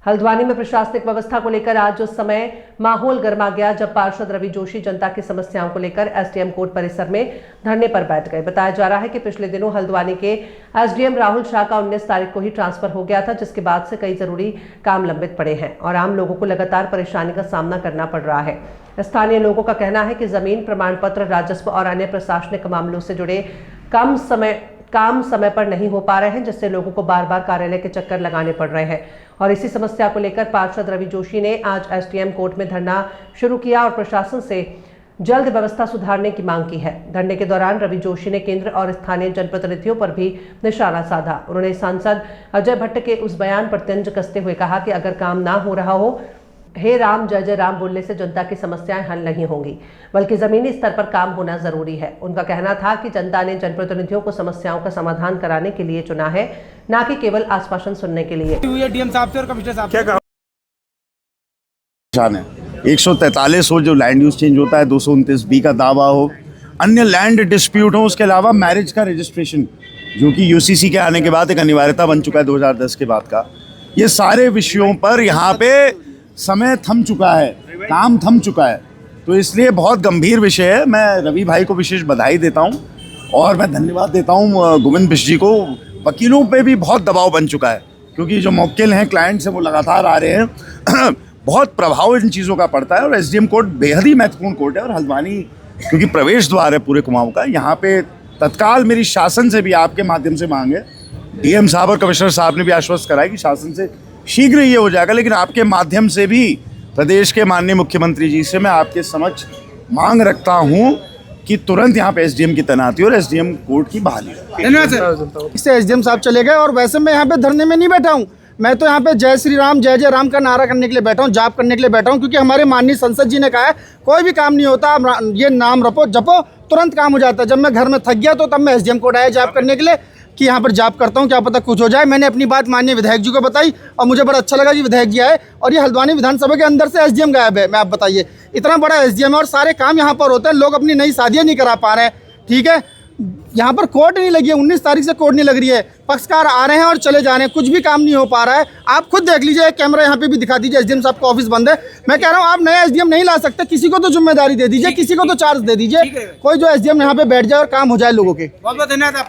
हल्द्वानी में प्रशासनिक व्यवस्था को लेकर आज उस समय माहौल गर्मा गया जब पार्षद रवि जोशी जनता की समस्याओं को लेकर एसडीएम कोर्ट परिसर में धरने पर बैठ गए। बताया जा रहा है कि पिछले दिनों हल्द्वानी के एसडीएम राहुल शाह का 19 तारीख को ही ट्रांसफर हो गया था, जिसके बाद से कई जरूरी काम लंबित पड़े हैं और आम लोगों को लगातार परेशानी का सामना करना पड़ रहा है। स्थानीय लोगों का कहना है कि जमीन प्रमाण पत्र, राजस्व और अन्य प्रशासनिक मामलों से जुड़े काम समय पर नहीं हो पा रहे हैं, जिससे लोगों को बार बार कार्यालय के चक्कर लगाने पड़ रहे हैं। और इसी समस्या को लेकर पार्षद रवि जोशी ने आज एसडीएम कोर्ट में धरना शुरू किया और प्रशासन से जल्द व्यवस्था सुधारने की मांग की है। धरने के दौरान रवि जोशी ने केंद्र और स्थानीय जनप्रतिनिधियों पर भी निशाना साधा। उन्होंने सांसद अजय भट्ट के उस बयान पर तंज कसते हुए कहा कि अगर काम ना हो रहा हो, हे राम जय जय राम बोलने से जनता की समस्याएं हल नहीं होंगी, बल्कि जमीनी स्तर पर काम होना जरूरी है। उनका कहना था कि जनता ने जनप्रतिनिधियों को समस्याओं का समाधान कराने के लिए चुना है, न कि केवल आश्वासन सुनने के लिए। डीएम साहब से और कमिश्नर साहब क्या कहा 143 हो जो लैंड यूज चेंज होता है, 229B का दावा हो, अन्य लैंड डिस्प्यूट हो, उसके अलावा मैरिज का रजिस्ट्रेशन जो कि यूसीसी के आने के बाद एक अनिवार्यता बन चुका है 2010 के बाद का, ये सारे विषयों पर यहाँ पे समय थम चुका है, काम थम चुका है। तो इसलिए बहुत गंभीर विषय है। मैं रवि भाई को विशेष बधाई देता हूँ और मैं धन्यवाद देता हूँ गोविंद बिष्ट जी को। वकीलों पे भी बहुत दबाव बन चुका है क्योंकि जो मौक्किल हैं, क्लाइंट्स हैं, वो लगातार आ रहे हैं। बहुत प्रभाव इन चीज़ों का पड़ता है और एसडीएम कोर्ट बेहद ही महत्वपूर्ण कोर्ट है और हल्द्वानी क्योंकि प्रवेश द्वार है पूरे कुमाऊं का, यहाँ पे तत्काल मेरी शासन से भी आपके माध्यम से मांग है। डीएम साहब और कमिश्नर साहब ने भी आश्वस्त कराया कि शासन से शीघ्र ये हो जाएगा, लेकिन आपके माध्यम से भी प्रदेश के माननीय मुख्यमंत्री जी से मैं आपके समक्ष मांग रखता हूँ कि तुरंत यहाँ पे एसडीएम की तैनाती और एसडीएम कोर्ट की बहाली। इससे एसडीएम साहब चले गए और वैसे मैं यहाँ पे धरने में नहीं बैठा हूँ, मैं तो यहाँ पे जय श्री राम जय जय राम का नारा करने के लिए बैठा हूँ, जाप करने के लिए बैठा हूँ, क्योंकि हमारे माननीय संसद जी ने कहा है कोई भी काम नहीं होता, ये नाम जपो तुरंत काम हो जाता है। जब मैं घर में थक गया तो तब मैं एसडीएम कोर्ट आया जाप करने के लिए कि यहाँ पर जाप करता हूँ, क्या पता कुछ हो जाए। मैंने अपनी बात माननीय विधायक जी को बताई और मुझे बड़ा अच्छा लगा कि विधायक जी आए और ये हल्द्वानी विधानसभा के अंदर से एसडीएम गायब है। मैं आप बताइए, इतना बड़ा एसडीएम है और सारे काम यहाँ पर होते हैं, लोग अपनी नई शादियाँ नहीं करा पा रहे हैं। ठीक है, यहाँ पर कोर्ट नहीं लगी है, 19 तारीख से कोर्ट नहीं लग रही है, पक्षकार आ रहे हैं और चले जा रहे हैं, कुछ भी काम नहीं हो पा रहा है। आप खुद देख लीजिए, कैमरा यहाँ पे भी दिखा दीजिए, एसडीएम साहब का ऑफिस बंद है। मैं कह रहा हूँ आप नया एसडीएम नहीं ला सकते, किसी को तो जिम्मेदारी दे दीजिए, किसी को तो चार्ज दे दीजिए, कोई जो एसडीएम यहाँ पे बैठ जाए और काम हो जाए लोगों के। बहुत बहुत धन्यवाद आपका।